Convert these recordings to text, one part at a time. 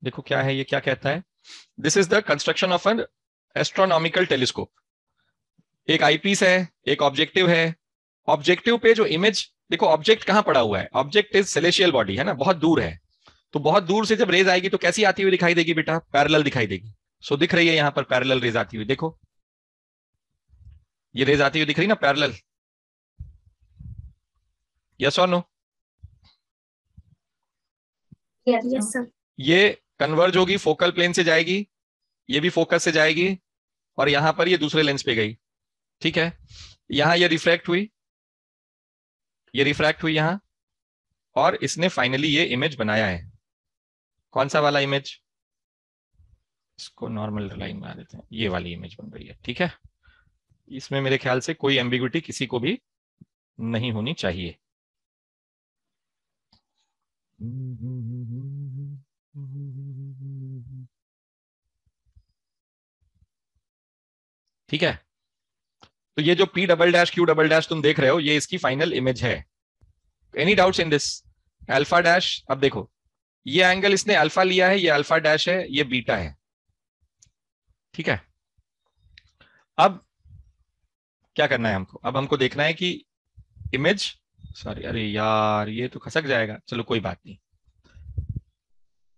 देखो क्या है ये, क्या कहता है, this is the construction of N astronomical telescope. एक आईपीस है, एक ऑब्जेक्टिव है। ऑब्जेक्टिव पे जो इमेज, देखो ऑब्जेक्ट कहां पड़ा हुआ है, ऑब्जेक्ट इज सेलेशियल बॉडी है ना, बहुत दूर है। तो बहुत दूर से जब रेज आएगी तो कैसी आती हुई दिखाई देगी बेटा, पैरेलल दिखाई देगी। सो दिख रही है यहां पर पैरेलल रेज आती हुई, देखो ये रेज आती हुई दिख रही ना पैरेलल, यस और नो? Yes sir. ये कन्वर्ज होगी, फोकल प्लेन से जाएगी, ये भी फोकस से जाएगी, और यहां पर ये दूसरे लेंस पे गई। ठीक है, यहां ये रिफ्रैक्ट हुई, ये रिफ्रैक्ट हुई यहां, और इसने फाइनली ये इमेज बनाया है। कौन सा वाला इमेज, इसको नॉर्मल लाइन बना देते हैं, ये वाली इमेज बन रही है। ठीक है, इसमें मेरे ख्याल से कोई एम्बिग्विटी किसी को भी नहीं होनी चाहिए। ठीक है, तो ये जो P double dash Q double dash तुम देख रहे हो, ये इसकी फाइनल इमेज है। Any doubts in this? Alpha dash, अब देखो ये एंगल इसने अल्फा लिया है, ये अल्फा डैश है, ये बीटा है। ठीक है, अब क्या करना है हमको, अब हमको देखना है कि इमेज, सॉरी अरे यार ये तो खसक जाएगा, चलो कोई बात नहीं।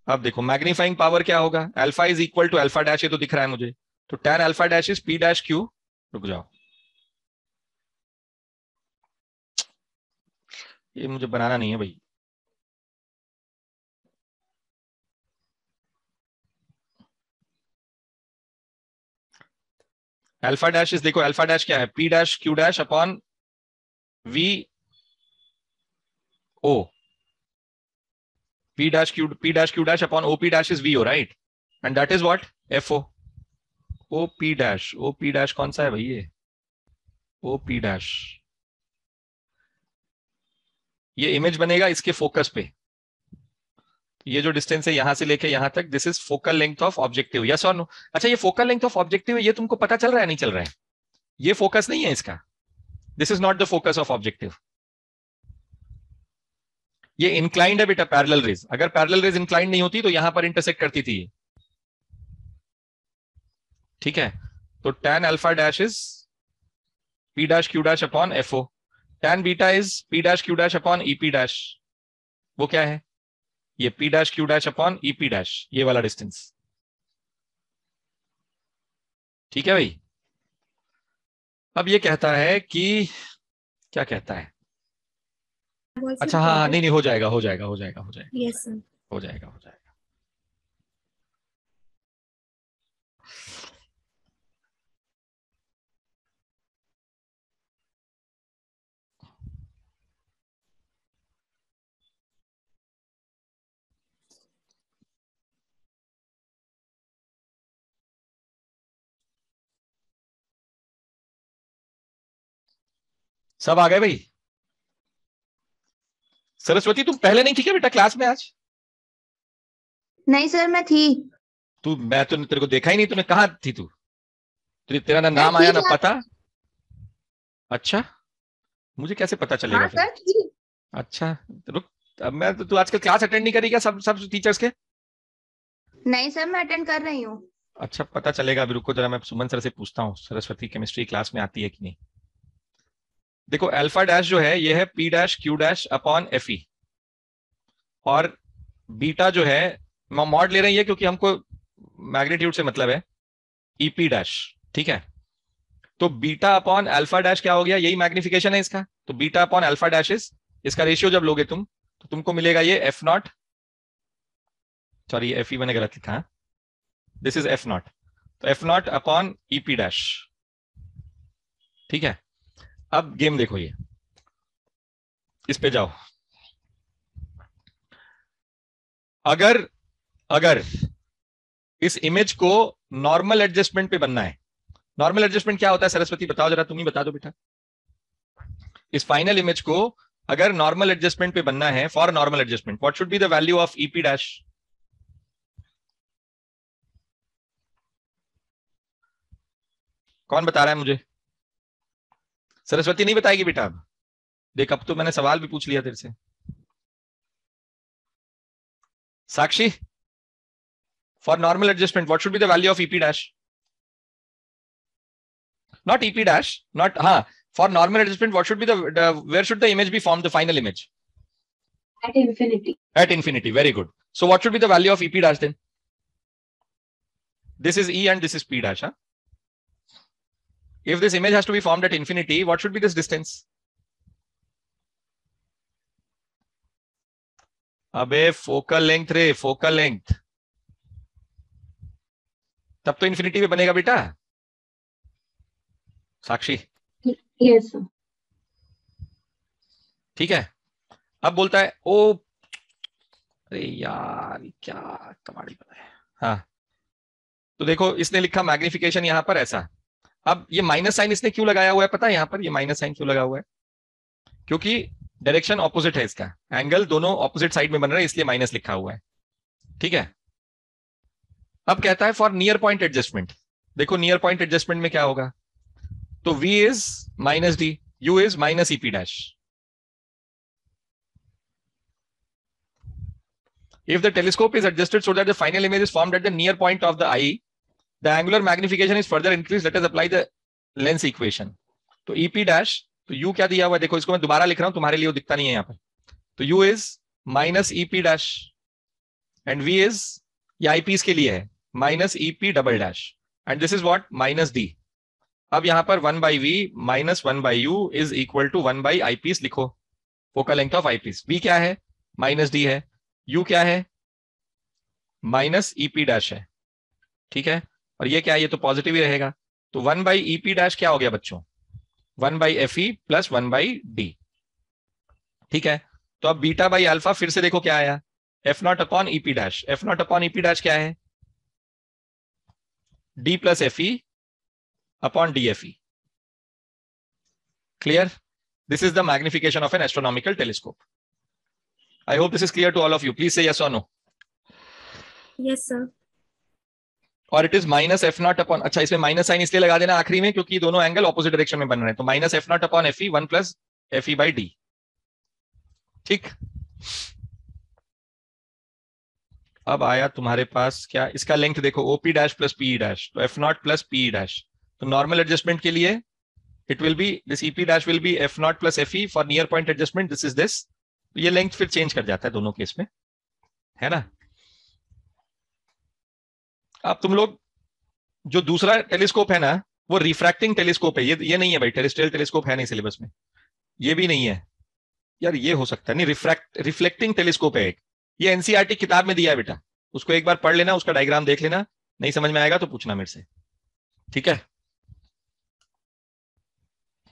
अब देखो मैग्नीफाइंग पावर क्या होगा, alpha is equal to alpha dash, ये तो दिख रहा है मुझे, तो tan alpha dash is P dash Q, रुक जाओ ये मुझे बनाना नहीं है भाई। अल्फा डैश इज, देखो अल्फा डैश क्या है, P dash Q dash upon V O, P dash Q dash upon OP dash is VO, right? And that is what? FO. OP dash कौन सा है भाई ये? OP dash, ये image बनेगा इसके फोकस पे। ये जो डिस्टेंस है यहां से लेके यहां तक, this is focal length of objective, yes और नो? अच्छा ये फोकल लेंथ ऑफ ऑब्जेक्टिव है, ये तुमको पता चल रहा है नहीं चल रहा है? ये फोकस नहीं है इसका, this is not the focus of objective. ये इंक्लाइंड है बेटा पैरेलल रेज, अगर पैरेलल रेज इंक्लाइंड नहीं होती तो यहां पर इंटरसेक्ट करती थी। ठीक है, तो tan alpha dash is P dash Q dash upon FO, tan beta is P dash Q dash upon EP dash, वो क्या है, ये P dash Q dash upon EP dash, ये वाला डिस्टेंस। ठीक है भाई, अब ये कहता है कि, क्या कहता है, अच्छा हाँ नहीं नहीं, हो जाएगा हो जाएगा हो जाएगा हो जाएगा, यस सर। हो जाएगा हो जाएगा। सब आ गए भाई? सरस्वती तुम पहले नहीं थी क्या बेटा क्लास में आज? नहीं सर मैं थी। तू, मैं तो तेरे को देखा ही नहीं, तूने कहा थी तू? तेरा ना नाम आया ना पता। अच्छा, मुझे कैसे पता चलेगा हाँ फिर? सर थी। अच्छा, रुक, अब मैं तो, तू आजकल क्लास अटेंड नहीं करी क्या सब सब टीचर्स के? नहीं सर मैं अटेंड कर रही हूँ। अच्छा पता चलेगा, अभी रुको जरा, मैं सुमन सर से पूछता हूँ सरस्वती केमिस्ट्री क्लास में आती है कि नहीं। देखो अल्फा डैश जो है ये है P dash Q dash upon FE, और बीटा जो है मॉड ले रहे हैं क्योंकि हमको मैग्नीट्यूड से मतलब है, EP डैश। ठीक है, तो बीटा अपॉन अल्फा डैश क्या हो गया, यही मैग्निफिकेशन है इसका, तो beta upon alpha dash is, इसका रेशियो जब लोगे तुम तो तुमको मिलेगा ये F0, सॉरी FE मैंने गलत लिखा, दिस इज F0, तो F0 अपॉन EP डैश। ठीक है, अब गेम देखो, ये इस पे जाओ, अगर अगर इस इमेज को नॉर्मल एडजस्टमेंट पे बनना है, नॉर्मल एडजस्टमेंट क्या होता है सरस्वती बताओ जरा, तुम ही बता दो बेटा। इस फाइनल इमेज को अगर नॉर्मल एडजस्टमेंट पे बनना है, for normal adjustment what should be the value of EP dash? कौन बता रहा है मुझे? सरस्वती नहीं बताएगी बेटा, अब देख अब तो मैंने सवाल भी पूछ लिया तेरे से। साक्षी For normal adjustment, what should be the value of EP dash? Not EP dash, not, for normal adjustment, what should be where should the image be formed, the final image? At infinity. At infinity, very good. So what should be the value of EP dash then? This is E and this is P dash. If this image has to be formed at infinity, what should be this distance? अबे focal length रे, focal length. तब तो infinity में बनेगा बेटा. Sakshi. Yes sir. ठीक है. अब बोलता है ओ, अरे यार क्या कमाड़ी बना है. हाँ, तो देखो इसने लिखा मैग्निफिकेशन यहां पर ऐसा. अब ये माइनस साइन इसने क्यों लगाया हुआ है पता है? यहां पर ये माइनस साइन क्यों लगा हुआ है? क्योंकि डायरेक्शन ऑपोजिट है इसका, एंगल दोनों ऑपोजिट साइड में बन रहे हैं, इसलिए माइनस लिखा हुआ है. ठीक है. अब कहता है फॉर नियर पॉइंट एडजस्टमेंट. देखो नियर पॉइंट एडजस्टमेंट में क्या होगा? तो V is minus D, U is minus EP dash. If the telescope is adjusted so that the final image is formed at the near point of the eye, the angular magnification is further increased. Let us apply the lens equation. तो EP dash, तो U क्या दिया हुआ है? देखो इसको मैं दोबारा लिख रहा हूं, तुम्हारे लिए वो दिखता नहीं है यहाँ पर. तो U is minus EP dash and V is, ये IPs के लिए है, minus EP double dash, and this is what? Minus D. अब यहाँ पर 1 by V minus 1 by U is equal to 1 by IPs लिखो. Focal length of IPs. V क्या है? माइनस D है. U क्या है? माइनस EP डैश है. ठीक है. और ये क्या है? ये तो पॉजिटिव ही रहेगा. तो 1 by EP डैश क्या हो गया बच्चों? 1 by FE plus 1 by D. ठीक है. तो अब बीटा बाई अल्फा फिर से देखो क्या आया? F not upon EP dash. F not upon EP dash क्या है? D plus FE upon DFE. Clear? This is the magnification of an astronomical telescope. I hope this is clear to all of you. Please say yes or no. Yes sir. और it is minus F nought upon, अच्छा इसमें minus sign इसलिए लगा देना आखिरी में क्योंकि दोनों एंगल ऑपोजिट डायरेक्शन में बन रहे हैं. तो minus F nought upon F E 1 plus F E by D. ठीक. अब आया तुम्हारे पास क्या? इसका लेंथ देखो, OP dash plus PE dash, तो F nought plus PE dash. तो नॉर्मल एडजस्टमेंट के लिए it will be this EP dash will be F nought plus F E. For near point adjustment this is this. ये length फिर change कर जाता है दोनों केस में, है ना. अब तुम लोग जो दूसरा टेलीस्कोप है ना, वो रिफ्रैक्टिंग टेलीस्कोप है. ये नहीं है भाई, टेरेस्ट्रियल टेलीस्कोप है नहीं सिलेबस में. ये भी नहीं है यार, ये हो सकता है नहीं. रिफ्लेक्टिंग टेलीस्कोप है एक, ये एनसीईआरटी किताब में दिया है बेटा. उसको एक बार पढ़ लेना, उसका डायग्राम देख लेना. नहीं समझ में आएगा तो पूछना मेरे से. ठीक है.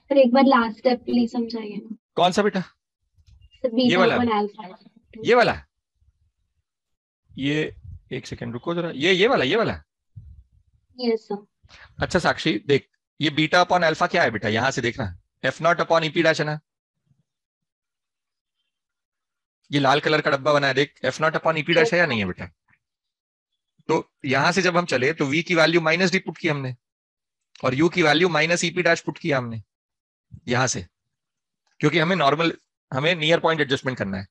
सर एक बार लास्ट स्टेप प्लीज समझाइए. कौन सा बेटा? ये वाला? ये वाला? ये एक सेकंड रुको जरा. ये वाला? Yes sir. अच्छा साक्षी देख, ये बीटा अपॉन अल्फा क्या है बेटा? यहां से देखना, F nought upon EP dash है ना. ये लाल कलर का डब्बा बना है, देख. F nought upon EP dash है या नहीं है बेटा? तो यहां से जब हम चले तो वी की वैल्यू माइनस डी पुट की हमने, और यू की value minus EP dash put किया हमने यहां से, क्योंकि हमें नियर पॉइंट एडजस्टमेंट करना है.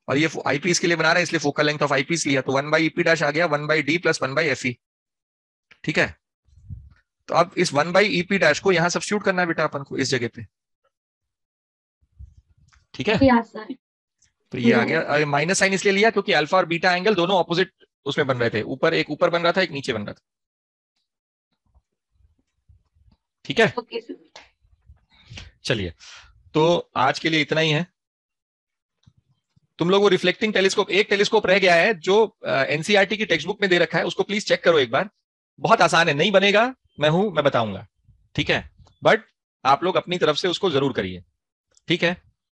और ये आईपीस के लिए बना रहे हैं, इसलिए फोकल लेंथ ऑफ आईपीस लिया. तो 1 बाई ईपी डैश आ गया 1 by D plus 1 by FE. ठीक है. तो अब इस 1 बाई ईपी डैश को यहां सब्स्टिट्यूट करना है बेटा अपन को इस जगह पे. ठीक है. तो ये आ गया. माइनस साइन इसलिए लिया क्योंकि अल्फा और बीटा एंगल दोनों ऑपोजिट उसमें बन रहे थे. एक ऊपर बन रहा था, एक नीचे बन रहा था. ठीक है. चलिए, तो आज के लिए इतना ही है. तुम लोग वो रिफ्लेक्टिंग टेलीस्कोप, एक टेलीस्कोप रह गया है जो एनसीईआरटी की टेक्स्ट बुक में दे रखा है, उसको प्लीज चेक करो एक बार. बहुत आसान है, नहीं बनेगा मैं बताऊंगा. ठीक है. बट आप लोग अपनी तरफ से उसको जरूर करिए. ठीक है.